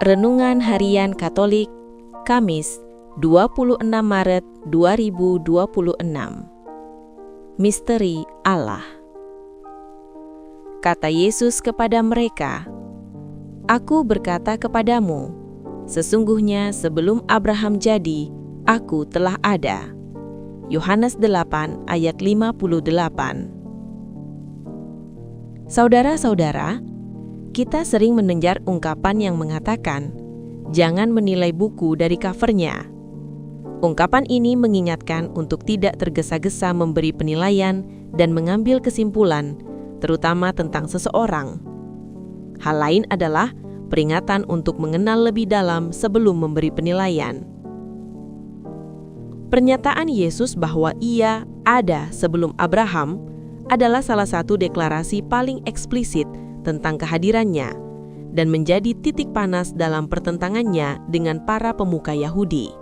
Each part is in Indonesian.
Renungan Harian Katolik, Kamis, 26 Maret 2026. Misteri Allah. Kata Yesus kepada mereka, "Aku berkata kepadamu, sesungguhnya sebelum Abraham jadi, Aku telah ada." Yohanes 8 ayat 58. Saudara-saudara, kita sering mendengar ungkapan yang mengatakan, "Jangan menilai buku dari covernya." Ungkapan ini mengingatkan untuk tidak tergesa-gesa memberi penilaian dan mengambil kesimpulan, terutama tentang seseorang. Hal lain adalah peringatan untuk mengenal lebih dalam sebelum memberi penilaian. Pernyataan Yesus bahwa Ia ada sebelum Abraham adalah salah satu deklarasi paling eksplisit tentang kehadirannya dan menjadi titik panas dalam pertentangannya dengan para pemuka Yahudi.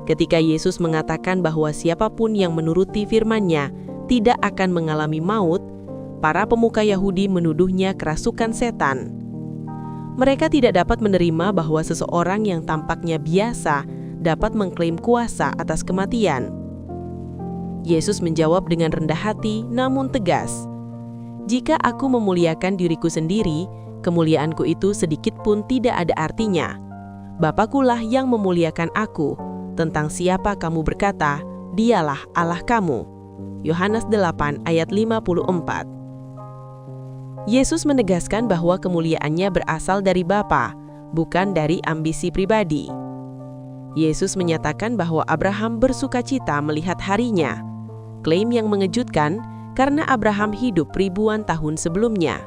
Ketika Yesus mengatakan bahwa siapapun yang menuruti firman-Nya tidak akan mengalami maut, para pemuka Yahudi menuduhnya kerasukan setan. Mereka tidak dapat menerima bahwa seseorang yang tampaknya biasa dapat mengklaim kuasa atas kematian. Yesus menjawab dengan rendah hati namun tegas, "Jika aku memuliakan diriku sendiri, kemuliaanku itu sedikit pun tidak ada artinya. Bapakulah yang memuliakan aku. Tentang siapa kamu berkata, Dialah Allah kamu." Yohanes 8 ayat 54. Yesus menegaskan bahwa kemuliaannya berasal dari Bapa, bukan dari ambisi pribadi. Yesus menyatakan bahwa Abraham bersukacita melihat harinya, klaim yang mengejutkan karena Abraham hidup ribuan tahun sebelumnya.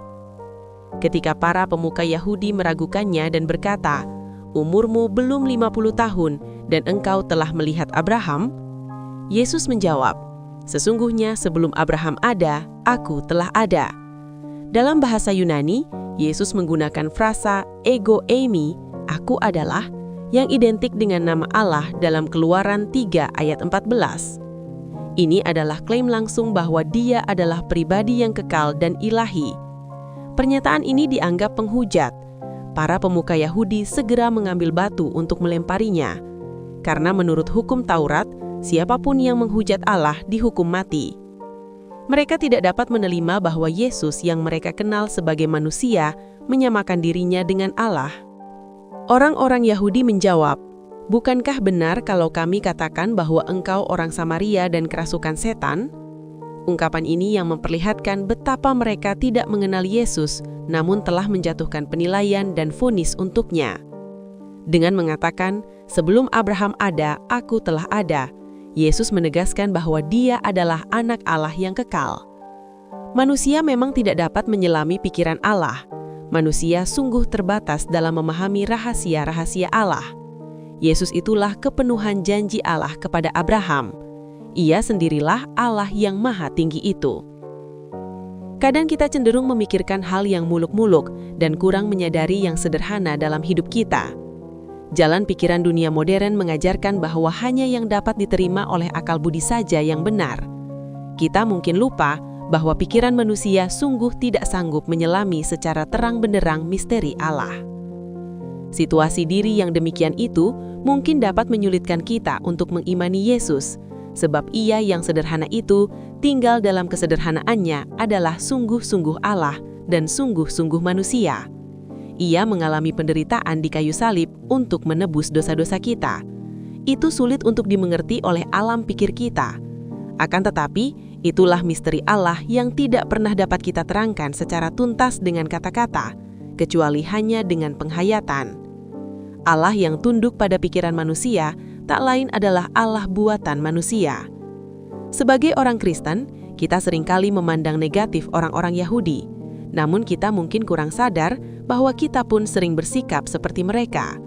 Ketika para pemuka Yahudi meragukannya dan berkata, "Umurmu belum 50 tahun dan engkau telah melihat Abraham?" Yesus menjawab, "Sesungguhnya sebelum Abraham ada, Aku telah ada." Dalam bahasa Yunani, Yesus menggunakan frasa ego eimi, "aku adalah", yang identik dengan nama Allah dalam Keluaran 3 ayat 14. Ini adalah klaim langsung bahwa Dia adalah pribadi yang kekal dan ilahi. Pernyataan ini dianggap penghujat. Para pemuka Yahudi segera mengambil batu untuk melemparinya, karena menurut hukum Taurat, siapapun yang menghujat Allah dihukum mati. Mereka tidak dapat menerima bahwa Yesus yang mereka kenal sebagai manusia menyamakan dirinya dengan Allah. Orang-orang Yahudi menjawab, "Bukankah benar kalau kami katakan bahwa engkau orang Samaria dan kerasukan setan?" Ungkapan ini yang memperlihatkan betapa mereka tidak mengenal Yesus, namun telah menjatuhkan penilaian dan vonis untuknya. Dengan mengatakan, "Sebelum Abraham ada, Aku telah ada," Yesus menegaskan bahwa Dia adalah anak Allah yang kekal. Manusia memang tidak dapat menyelami pikiran Allah. Manusia sungguh terbatas dalam memahami rahasia-rahasia Allah. Yesus itulah kepenuhan janji Allah kepada Abraham. Ia sendirilah Allah yang maha tinggi itu. Kadang kita cenderung memikirkan hal yang muluk-muluk dan kurang menyadari yang sederhana dalam hidup kita. Jalan pikiran dunia modern mengajarkan bahwa hanya yang dapat diterima oleh akal budi saja yang benar. Kita mungkin lupa bahwa pikiran manusia sungguh tidak sanggup menyelami secara terang benderang misteri Allah. Situasi diri yang demikian itu mungkin dapat menyulitkan kita untuk mengimani Yesus, sebab Ia yang sederhana itu tinggal dalam kesederhanaannya adalah sungguh-sungguh Allah dan sungguh-sungguh manusia. Ia mengalami penderitaan di kayu salib untuk menebus dosa-dosa kita. Itu sulit untuk dimengerti oleh alam pikir kita. Akan tetapi, itulah misteri Allah yang tidak pernah dapat kita terangkan secara tuntas dengan kata-kata, kecuali hanya dengan penghayatan. Allah yang tunduk pada pikiran manusia tak lain adalah Allah buatan manusia. Sebagai orang Kristen, kita seringkali memandang negatif orang-orang Yahudi, namun kita mungkin kurang sadar bahwa kita pun sering bersikap seperti mereka.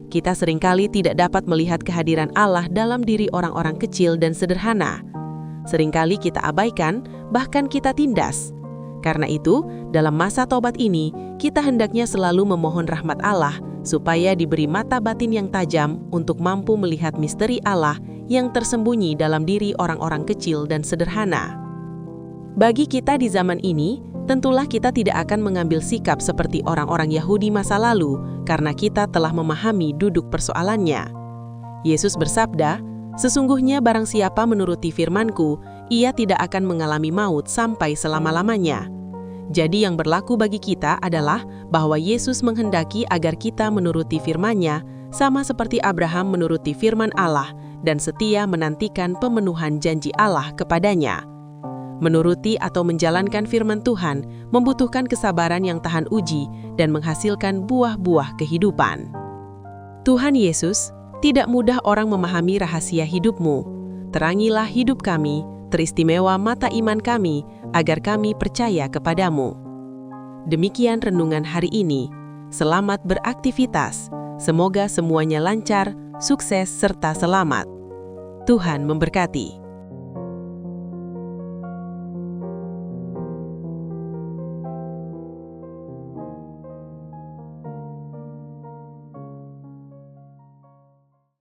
Kita seringkali tidak dapat melihat kehadiran Allah dalam diri orang-orang kecil dan sederhana. Seringkali kita abaikan, bahkan kita tindas. Karena itu, dalam masa tobat ini, kita hendaknya selalu memohon rahmat Allah supaya diberi mata batin yang tajam untuk mampu melihat misteri Allah yang tersembunyi dalam diri orang-orang kecil dan sederhana. Bagi kita di zaman ini, tentulah kita tidak akan mengambil sikap seperti orang-orang Yahudi masa lalu karena kita telah memahami duduk persoalannya. Yesus bersabda, "Sesungguhnya barang siapa menuruti firman-Ku, ia tidak akan mengalami maut sampai selama-lamanya." Jadi yang berlaku bagi kita adalah bahwa Yesus menghendaki agar kita menuruti firman-Nya, sama seperti Abraham menuruti firman Allah dan setia menantikan pemenuhan janji Allah kepadanya. Menuruti atau menjalankan firman Tuhan membutuhkan kesabaran yang tahan uji dan menghasilkan buah-buah kehidupan. Tuhan Yesus, tidak mudah orang memahami rahasia hidupmu. Terangilah hidup kami, teristimewa mata iman kami, agar kami percaya kepadamu. Demikian renungan hari ini. Selamat beraktivitas. Semoga semuanya lancar, sukses, serta selamat. Tuhan memberkati.